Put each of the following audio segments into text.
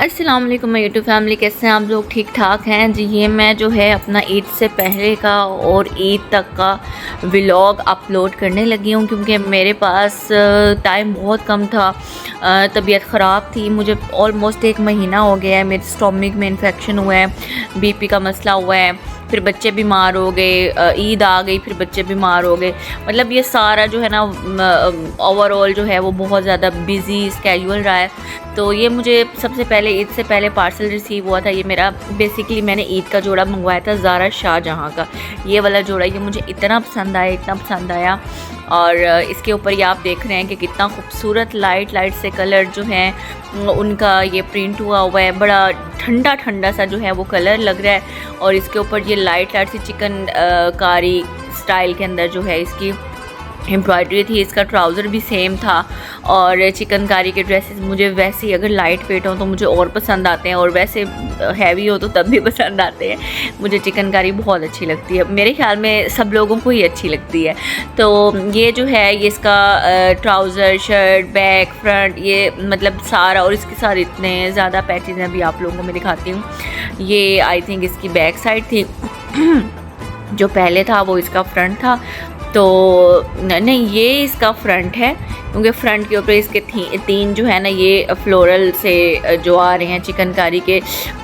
अस्सलाम वालेकुम my YouTube family, कैसे हैं आप लोग? ठीक ठाक हैं जी। ये मैं जो है अपना ईद से पहले का और ईद तक का व्लॉग अपलोड करने लगी हूँ, क्योंकि मेरे पास टाइम बहुत कम था। तबीयत ख़राब थी, मुझे ऑलमोस्ट 1 महीना हो गया है। मेरे स्टोमिक में इन्फेक्शन हुआ है, बीपी का मसला हुआ है, फिर बच्चे बीमार हो गए, ईद आ गई, फिर बच्चे बीमार हो गए। मतलब ये सारा जो है ना ओवरऑल जो है वो बहुत ज़्यादा बिज़ी स्केड्यूल रहा है। तो ये मुझे सबसे पहले ईद से पहले पार्सल रिसीव हुआ था। ये मेरा बेसिकली मैंने ईद का जोड़ा मंगवाया था ज़ारा शाहजहाँ का। ये वाला जोड़ा ये मुझे इतना पसंद आया, इतना पसंद आया। और इसके ऊपर ये आप देख रहे हैं कि कितना खूबसूरत लाइट से कलर जो हैं उनका ये प्रिंट हुआ है। बड़ा ठंडा ठंडा सा जो है वो कलर लग रहा है। और इसके ऊपर ये लाइट सी चिकन कारी स्टाइल के अंदर जो है इसकी एम्ब्रॉयडरी थी। इसका ट्राउज़र भी सेम था। और चिकनकारी के ड्रेसेस मुझे वैसे ही अगर लाइट वेट हो तो मुझे और पसंद आते हैं, और वैसे हैवी हो तो तब भी पसंद आते हैं। मुझे चिकनकारी बहुत अच्छी लगती है, मेरे ख्याल में सब लोगों को ही अच्छी लगती है। तो ये जो है ये इसका ट्राउज़र, शर्ट, बैक, फ्रंट, ये मतलब सारा, और इसके साथ इतने ज़्यादा पैचेज़ हैं, अभी आप लोगों को मैं दिखाती हूँ। ये आई थिंक इसकी बैक साइड थी जो पहले था वो इसका फ्रंट था। तो नहीं, ये इसका फ्रंट है, क्योंकि फ्रंट के ऊपर इसके तीन जो है ना ये फ्लोरल से जो आ रहे हैं चिकनकारी के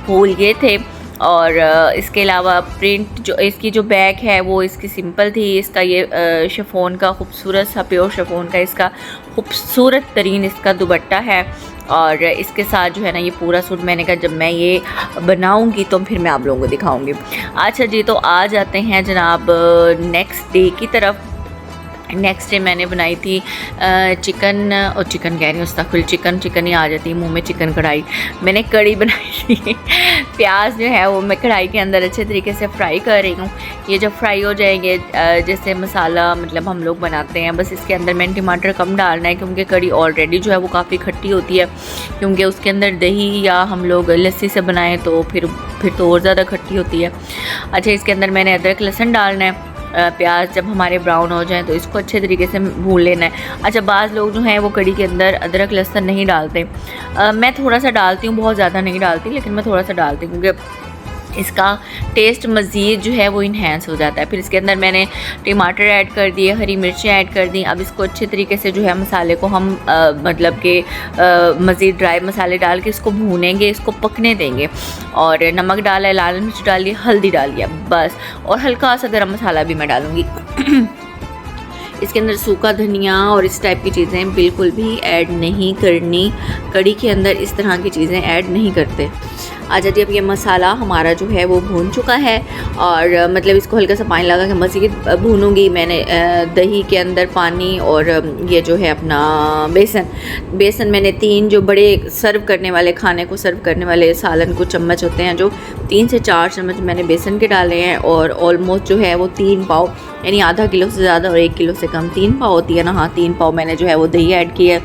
फूल ये थे। और इसके अलावा प्रिंट जो इसकी जो बैक है वो इसकी सिंपल थी। इसका ये शिफॉन का खूबसूरत सा प्योर शिफॉन का इसका खूबसूरत तरीन इसका दुपट्टा है। और इसके साथ जो है ना ये पूरा सूट, मैंने कहा जब मैं ये बनाऊंगी तो फिर मैं आप लोगों को दिखाऊंगी। अच्छा जी, तो आ जाते हैं जनाब नेक्स्ट डे की तरफ। नेक्स्ट डे मैंने बनाई थी चिकन, और चिकन कह रही हूँ उस्ताकुल, चिकन ही आ जाती है मुंह में, चिकन कढ़ाई। मैंने कढ़ी बनाई थी। प्याज जो है वो मैं कढ़ाई के अंदर अच्छे तरीके से फ्राई कर रही हूँ। ये जब फ्राई हो जाएंगे, जैसे मसाला मतलब हम लोग बनाते हैं, बस इसके अंदर मैंने टमाटर कम डालना है, क्योंकि कढ़ी ऑलरेडी जो है वो काफ़ी खट्टी होती है। क्योंकि उसके अंदर दही या हम लोग लस्सी से बनाएं तो फिर तो और ज़्यादा खट्टी होती है। अच्छा, इसके अंदर मैंने अदरक लहसुन डालना है। प्याज जब हमारे ब्राउन हो जाएं तो इसको अच्छे तरीके से भून लेना है। अच्छा, बाज़ लोग जो हैं वो कढ़ी के अंदर अदरक लहसुन नहीं डालते। मैं थोड़ा सा डालती हूँ, बहुत ज़्यादा नहीं डालती, लेकिन मैं थोड़ा सा डालती हूँ, क्योंकि इसका टेस्ट मज़ीद जो है वो इन्हेंस हो जाता है। फिर इसके अंदर मैंने टमाटर ऐड कर दिए, हरी मिर्चें ऐड कर दी। अब इसको अच्छे तरीके से जो है मसाले को हम मतलब कि मज़ीद ड्राई मसाले डाल के इसको भूनेंगे, इसको पकने देंगे। और नमक डाला है, लाल मिर्च डाली, हल्दी डाली है बस, और हल्का सा गरम मसाला भी मैं डालूँगी। इसके अंदर सूखा धनिया और इस टाइप की चीज़ें बिल्कुल भी ऐड नहीं करनी। कढ़ी के अंदर इस तरह की चीज़ें ऐड नहीं करते। अच्छा जी, अब ये मसाला हमारा जो है वो भून चुका है, और मतलब इसको हल्का सा पानी लगा के मज़ीद भूनूंगी। मैंने दही के अंदर पानी और ये जो है अपना बेसन मैंने 3 जो बड़े सर्व करने वाले, खाने को सर्व करने वाले सालन को चम्मच होते हैं, जो 3 से 4 चम्मच मैंने बेसन के डाले हैं। और ऑलमोस्ट जो है वो 3 पाव, यानी आधा किलो से ज़्यादा और 1 किलो से कम, 3 पाव होती है ना, हाँ 3 पाव मैंने जो है वो दही ऐड की है।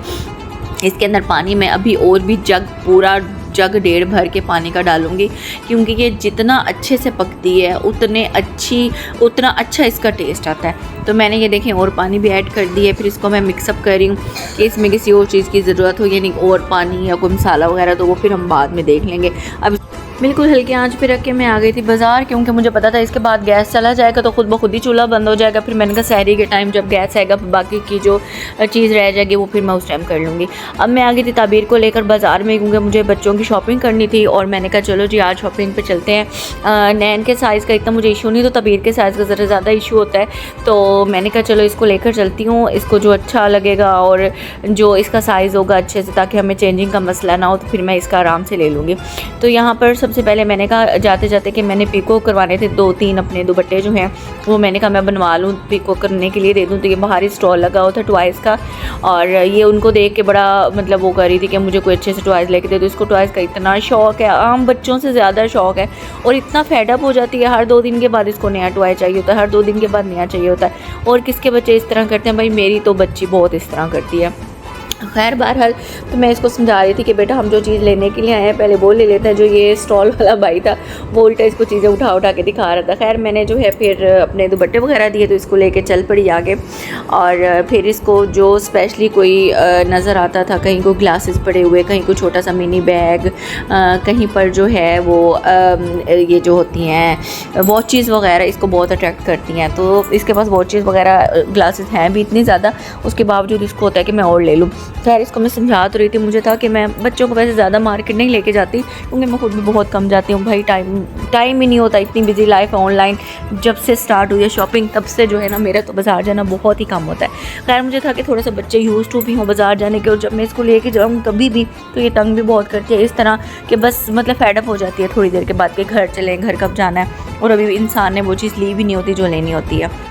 इसके अंदर पानी में अभी और भी पूरा जग 1.5 भर के पानी का डालूंगी, क्योंकि ये जितना अच्छे से पकती है उतना अच्छा इसका टेस्ट आता है। तो मैंने ये देखें और पानी भी ऐड कर दिया है। फिर इसको मैं मिक्सअप कर रही हूँ कि इसमें किसी और चीज़ की ज़रूरत हो, यानी और पानी या कोई मसाला वगैरह, तो वो फिर हम बाद में देख लेंगे। अब बिल्कुल हल्की आंच पे रख के मैं आ गई थी बाज़ार, क्योंकि मुझे पता था इसके बाद गैस चला जाएगा तो खुद ब खुद ही चूल्हा बंद हो जाएगा। फिर मैंने कहा सहरी के टाइम जब गैस आएगा बाकी की जो चीज़ रह जाएगी वो फिर मैं उस टाइम कर लूँगी। अब मैं आ गई थी ताबीर को लेकर बाज़ार में, क्योंकि मुझे बच्चों की शॉपिंग करनी थी। और मैंने कहा चलो जी आज शॉपिंग पर चलते हैं। नैन के साइज़ का इतना मुझे इशू नहीं, तो ताबीर के साइज़ का ज़रा ज़्यादा इशू होता है। तो मैंने कहा चलो इसको लेकर चलती हूँ, इसको जो अच्छा लगेगा और जो इसका साइज़ होगा अच्छे से, ताकि हमें चेंजिंग का मसला ना हो, तो फिर मैं इसका आराम से ले लूँगी। तो यहाँ पर सबसे पहले मैंने कहा जाते जाते कि मैंने पीको करवाने थे 2-3 अपने दुपट्टे जो हैं वो मैंने कहा मैं बनवा लूँ, पीको करने के लिए दे दूँ। तो ये बाहर ही स्टॉल लगा हुआ था टॉयज़ का, और ये उनको देख के बड़ा मतलब वो कर रही थी कि मुझे कोई अच्छे से टॉयज़ लेके दे दो। इसको टॉयज़ का इतना शौक़ है, आम बच्चों से ज़्यादा शौक़ है, और इतना फेडअप हो जाती है। हर 2 दिन के बाद इसको नया टॉय चाहिए होता है, हर 2 दिन के बाद नया चाहिए होता है। और किसके बच्चे इस तरह करते हैं? भाई मेरी तो बच्ची बहुत इस तरह करती है। खैर बहरहाल तो मैं इसको समझा रही थी कि बेटा हम जो चीज़ लेने के लिए आए हैं पहले वो ले लेते हैं। जो ये स्टॉल वाला भाई था वो उल्टा इसको चीज़ें उठा उठा के दिखा रहा था। खैर मैंने जो है फिर अपने दुपट्टे वगैरह दिए तो इसको लेके चल पड़ी आगे। और फिर इसको जो स्पेशली कोई नज़र आता था, कहीं को ग्लासेस पड़े हुए, कहीं को छोटा सा मिनी बैग, कहीं पर जो है वो ये जो होती हैं वॉचेस वगैरह इसको बहुत अट्रैक्ट करती हैं। तो इसके पास वॉचेस वगैरह ग्लासेस हैं भी इतनी ज़्यादा, उसके बावजूद इसको होता है कि मैं और ले लूँ। खैर इसको मैं समझा तो रही थी, मुझे था कि मैं बच्चों को वैसे ज़्यादा मार्केट नहीं लेके जाती क्योंकि मैं खुद भी बहुत कम जाती हूँ भाई, टाइम ही नहीं होता, इतनी बिजी लाइफ है। ऑनलाइन जब से स्टार्ट हुई है शॉपिंग तब से जो है ना मेरा तो बाज़ार जाना बहुत ही कम होता है। खैर मुझे था कि थोड़ा सा बच्चे यूज़ टू भी हों बाज़ार जाने के, और जब मैं इसको लेके जाऊँ कभी भी तो ये तंग भी बहुत करती है इस तरह कि बस मतलब फैडअप हो जाती है थोड़ी देर के बाद कि घर चलें, घर कब जाना है, और अभी इंसान ने वो चीज़ ली भी नहीं होती जो लेनी होती है।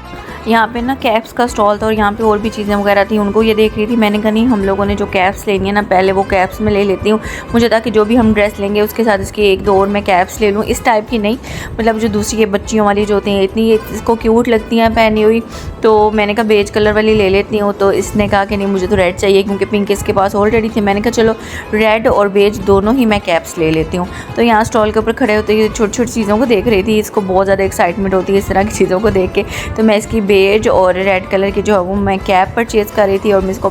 यहाँ पे ना कैप्स का स्टॉल था और यहाँ पे और भी चीज़ें वगैरह थी, उनको ये देख रही थी। मैंने कहा नहीं हम लोगों ने जो कैप्स लेनी है ना पहले वो कैप्स में ले लेती हूँ। मुझे था कि जो भी हम ड्रेस लेंगे उसके साथ इसकी एक दो और मैं कैप्स ले लूँ, इस टाइप की नहीं, मतलब जो दूसरी बच्चियों वाली जो होती हैं इतनी इसको क्यूट लगती हैं पहनी हुई, तो मैंने कहा बेज कलर वाली ले लेती हूँ। तो इसने कहा कि नहीं मुझे तो रेड चाहिए क्योंकि पिंक इसके पास ऑलरेडी थी। मैंने कहा चलो रेड और बेज दोनों ही मैं कैप्स ले लेती हूँ। तो यहाँ स्टॉल के ऊपर खड़े होते ही छोटी छोटी चीज़ों को देख रही थी, इसको बहुत ज़्यादा एक्साइटमेंट होती है इस तरह की चीज़ों को देख के। तो मैं इसकी बेज और रेड कलर की जो है वो मैं कैप परचेज़ कर रही थी और मैं इसको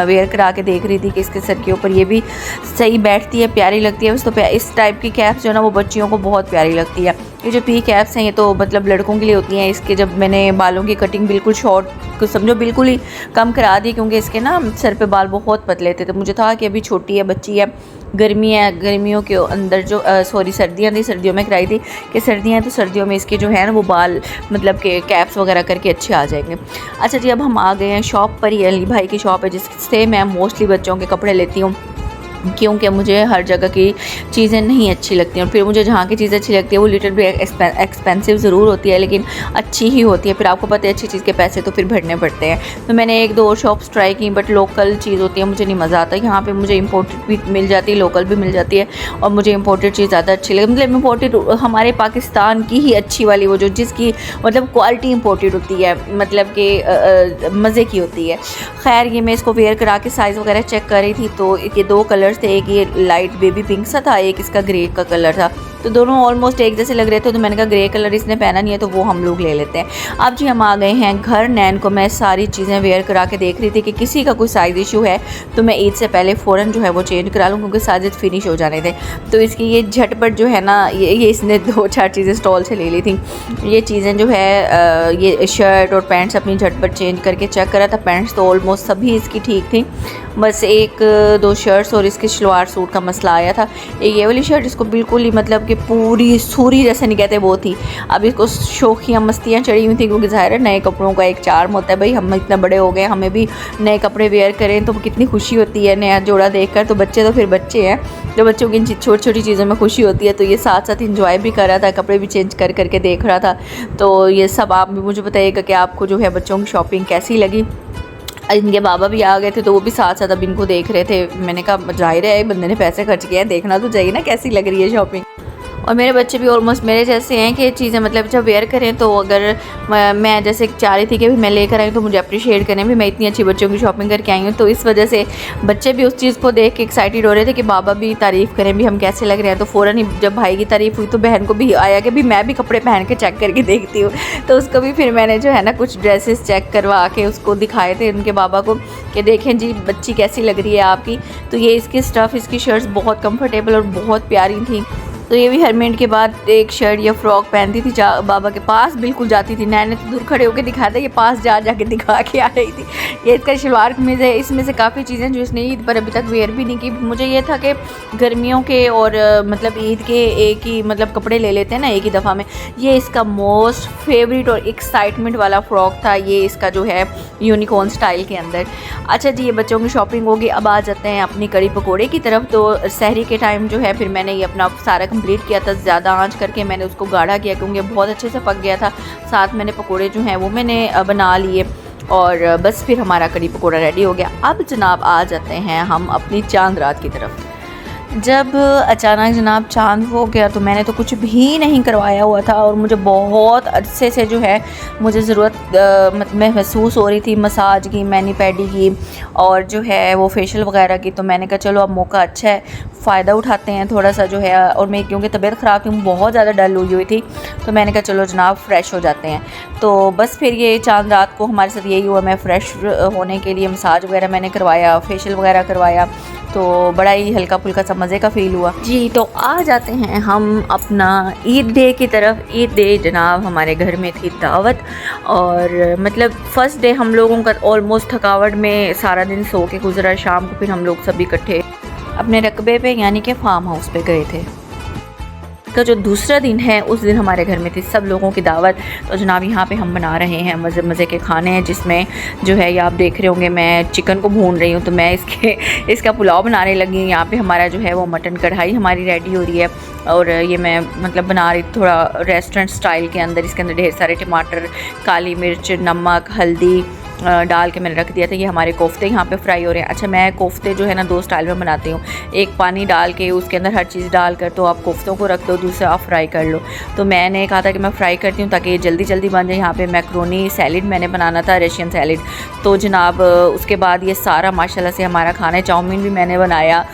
वेयर करा के देख रही थी कि इसके सर के ऊपर ये भी सही बैठती है, प्यारी लगती है। इस टाइप की कैप्स जो है ना वो बच्चियों को बहुत प्यारी लगती है। ये जो पी कैप्स हैं ये तो मतलब लड़कों के लिए होती हैं। इसके जब मैंने बालों की कटिंग बिल्कुल शॉर्ट समझो बिल्कुल ही कम करा दी क्योंकि इसके ना सर पे बाल बहुत पतले थे, तो मुझे था कि अभी छोटी है बच्ची है, गर्मी है, गर्मियों के अंदर जो सर्दियाँ थी सर्दियों में कराई थी कि सर्दियाँ हैं तो सर्दियों में इसके जो है ना वो बाल मतलब के कैप्स वगैरह करके अच्छे आ जाएंगे। अच्छा जी अब हम आ गए हैं शॉप पर। ये अली भाई की शॉप है जिससे मैं मोस्टली बच्चों के कपड़े लेती हूँ क्योंकि मुझे हर जगह की चीज़ें नहीं अच्छी लगती हैं। और फिर मुझे जहाँ की चीज़ अच्छी लगती है वो लिटिल भी एक्सपेंसिव ज़रूर होती है लेकिन अच्छी ही होती है। फिर आपको पता है अच्छी चीज़ के पैसे तो फिर भरने पड़ते हैं। तो मैंने एक दो और शॉप्स ट्राई की बट लोकल चीज़ होती है मुझे नहीं मज़ा आता। यहाँ पे मुझे इम्पोर्टेड भी मिल जाती है, लोकल भी मिल जाती है, और मुझे इम्पोर्टेड चीज़ ज़्यादा अच्छी लगती है। मतलब इम्पोर्टेड हमारे पाकिस्तान की ही अच्छी वाली, वो जो जिसकी मतलब क्वालिटी इम्पोर्टेड होती है, मतलब कि मज़े की होती है। खैर ये मैं इसको वेयर करा के साइज़ वगैरह चेक कर रही थी तो ये दो कलर्स थे, एक ये लाइट बेबी पिंक सा था, एक इसका ग्रे का कलर था, तो दोनों ऑलमोस्ट एक जैसे लग रहे थे। तो मैंने कहा ग्रे कलर इसने पहना नहीं है तो वो हम लोग ले लेते हैं। अब जी हम आ गए हैं घर। नैन को मैं सारी चीज़ें वेयर करा के देख रही थी कि किसी का कोई साइज़ इशू है तो मैं ईद से पहले फ़ौरन जो है वो चेंज करा लूँ क्योंकि साइज़ फिनिश हो जाने थे। तो इसकी ये झटपट जो है ना ये इसने दो चार चीज़ें स्टॉल से ले ली थी। ये चीज़ें जो है ये शर्ट और पैंट्स अपनी झटपट चेंज करके चेक करा था। पैंट्स तो ऑलमोस्ट सभी इसकी ठीक थी, बस एक दो शर्ट्स और इसके शलवार सूट का मसला आया था। ये वाली शर्ट इसको बिल्कुल ही मतलब कि पूरी सूरी जैसे नहीं कहते वो थी। अब इसको शौकियाँ मस्तियाँ चढ़ी हुई थी क्योंकि ज़ाहिर है नए कपड़ों का एक चार्म होता है, भाई हम इतना बड़े हो गए हमें भी नए कपड़े वेयर करें तो कितनी खुशी होती है नया जोड़ा देखकर। तो बच्चे तो फिर बच्चे हैं, जो बच्चों की इन छोटी छोटी चीज़ों में खुशी होती है। तो ये साथ साथ इंजॉय भी कर रहा था, कपड़े भी चेंज कर करके देख रहा था। तो ये सब आप भी मुझे बताइएगा कि आपको जो है बच्चों की शॉपिंग कैसी लगी। इनके बाबा भी आ गए थे तो वो भी साथ साथ अब इनको देख रहे थे। मैंने कहा जाहिर है बंदे ने पैसे खर्च किए हैं, देखना तो चाहिए ना कैसी लग रही है शॉपिंग। और मेरे बच्चे भी ऑलमोस्ट मेरे जैसे हैं कि चीज़ें मतलब जब वेयर करें तो अगर मैं जैसे चाह रही थी कि भी मैं लेकर आई तो मुझे अप्रिशिएट करें भी मैं इतनी अच्छी बच्चों की शॉपिंग करके आई हूँ। तो इस वजह से बच्चे भी उस चीज़ को देख के एक्साइटेड हो रहे थे कि बाबा भी तारीफ़ करें भी हम कैसे लग रहे हैं। तो फ़ौरन ही जब भाई की तारीफ़ हुई तो बहन को भी आया कि भी मैं भी कपड़े पहन के चेक करके देखती हूँ। तो उसको भी फिर मैंने जो है ना कुछ ड्रेसेस चेक करवा के उसको दिखाए थे उनके बाबा को कि देखें जी बच्ची कैसी लग रही है आपकी। तो ये इसकी स्टफ़ इसकी शर्ट्स बहुत कम्फर्टेबल और बहुत प्यारी थी। तो ये भी हर मिनट के बाद एक शर्ट या फ्रॉक पहनती थी, बाबा के पास बिल्कुल जाती थी। नैन ने तो दूर खड़े होकर दिखाया था, ये पास जा के दिखा के आ रही थी। ये इसका शलवार कमीज़ है, इसमें से काफ़ी चीज़ें जो इसने ईद पर अभी तक वेयर भी नहीं की। मुझे ये था कि गर्मियों के और मतलब ईद के एक ही मतलब कपड़े ले लेते हैं ना एक ही दफ़ा में। ये इसका मोस्ट फेवरेट और एक्साइटमेंट वाला फ़्रॉक था, ये इसका जो है यूनिकॉर्न स्टाइल के अंदर। अच्छा जी ये बच्चों की शॉपिंग होगी। अब आ जाते हैं अपनी कड़ी पकौड़े की तरफ। तो सहरी के टाइम जो है फिर मैंने ये अपना सारा कंप्लीट किया था, ज़्यादा आंच करके मैंने उसको गाढ़ा किया क्योंकि बहुत अच्छे से पक गया था। साथ मैंने पकोड़े जो हैं वो मैंने बना लिए और बस फिर हमारा कड़ी पकोड़ा रेडी हो गया। अब जनाब आ जाते हैं हम अपनी चांद रात की तरफ। जब अचानक जनाब चांद हो गया तो मैंने तो कुछ भी नहीं करवाया हुआ था और मुझे बहुत अरसे से जो है मुझे ज़रूरत महसूस हो रही थी मसाज की, मैनी पैडी की और जो है वो फेशियल वगैरह की। तो मैंने कहा चलो अब मौका अच्छा है, फ़ायदा उठाते हैं थोड़ा सा जो है। और मैं क्योंकि तबीयत ख़राब थी, बहुत ज़्यादा डल हुई थी, तो मैंने कहा चलो जनाब फ़्रेश हो जाते हैं। तो बस फिर ये चांद रात को हमारे साथ यही हुआ। मैं फ़्रेश होने के लिए मसाज वगैरह मैंने करवाया, फेशियल वगैरह करवाया, तो बड़ा ही हल्का फुल्का सा मज़े का फ़ील हुआ जी। तो आ जाते हैं हम अपना ईद डे की तरफ। ईद डे जनाब हमारे घर में थी दावत और मतलब फ़र्स्ट डे हम लोगों का ऑलमोस्ट थकावट में सारा दिन सो के गुजरा। शाम को फिर हम लोग सभी इकट्ठे अपने रकबे पे यानी कि फार्म हाउस पे गए थे। का जो दूसरा दिन है उस दिन हमारे घर में थी सब लोगों की दावत। तो जनाब यहाँ पे हम बना रहे हैं मज़े मज़े के खाने हैं, जिसमें जो है ये आप देख रहे होंगे मैं चिकन को भून रही हूँ, तो मैं इसका पुलाव बनाने लगी हूँ। यहाँ पे हमारा जो है वो मटन कढ़ाई हमारी रेडी हो रही है और ये मैं मतलब बना रही थोड़ा रेस्टोरेंट स्टाइल के अंदर। इसके अंदर ढेर सारे टमाटर, काली मिर्च, नमक, हल्दी डाल के मैंने रख दिया था। ये हमारे कोफ्ते यहाँ पे फ्राई हो रहे हैं। अच्छा, मैं कोफ्ते जो है ना दो स्टाइल में बनाती हूँ, एक पानी डाल के उसके अंदर हर चीज़ डाल कर तो आप कोफ्तों को रख दो, दूसरा आप फ्राई कर लो। तो मैंने कहा था कि मैं फ्राई करती हूँ ताकि ये जल्दी जल्दी बन जाए। यहाँ पे मैक्रोनी सैलिड मैंने बनाना था, रशियन सैलिड। तो जनाब उसके बाद ये सारा माशाल्लाह से हमारा खाना, चाउमीन भी मैंने बनाया।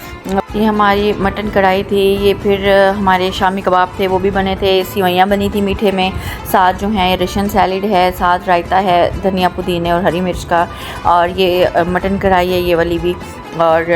ये हमारी मटन कढ़ाई थी, ये फिर हमारे शामी कबाब थे वो भी बने थे, सिवैयाँ बनी थी मीठे में, साथ जो है रशियन सैलिड है, साथ रायता है धनिया पुदीने और हरी मिर्च का, और ये मटन कढ़ाई है ये वाली भी। और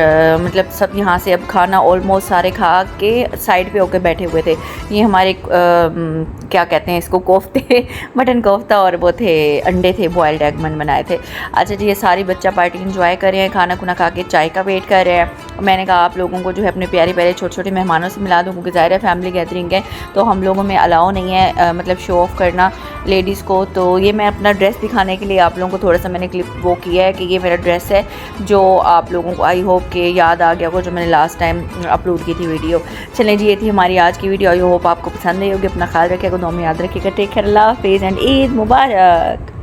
मतलब सब यहाँ से अब खाना ऑलमोस्ट सारे खा के साइड पे होकर बैठे हुए थे। ये हमारे क्या कहते हैं इसको, कोफ्ते मटन कोफ्ता और वो थे अंडे थे, बॉयल्ड एग मन बनाए थे। अच्छा जी, ये सारी बच्चा पार्टी एंजॉय कर रहे हैं, खाना खुना खा के चाय का वेट कर रहे हैं। मैंने कहा आप लोगों को जो है अपने प्यारे प्यारे छोटे छोटे मेहमानों से मिला दूँ, क्योंकि ज़ाहिर है फैमिली गैदरिंग है तो हम लोगों में अलाउ नहीं है मतलब शो ऑफ़ करना लेडीज़ को। तो ये मैं अपना ड्रेस दिखाने के लिए आप लोगों को थोड़ा सा मैंने क्लिप वो किया है कि ये मेरा ड्रेस है, जो आप लोगों को आई होप कि याद आ गया होगा जो मैंने लास्ट टाइम अपलोड की थी वीडियो। चलें जी, ये थी हमारी आज की वीडियो। आई होप आपको पसंद आई होगी। अपना ख्याल रखिएगा, दुआ में याद रखिएगा। टेक केयर, अल्लाह हाफिज़ एंड ईद मुबारक।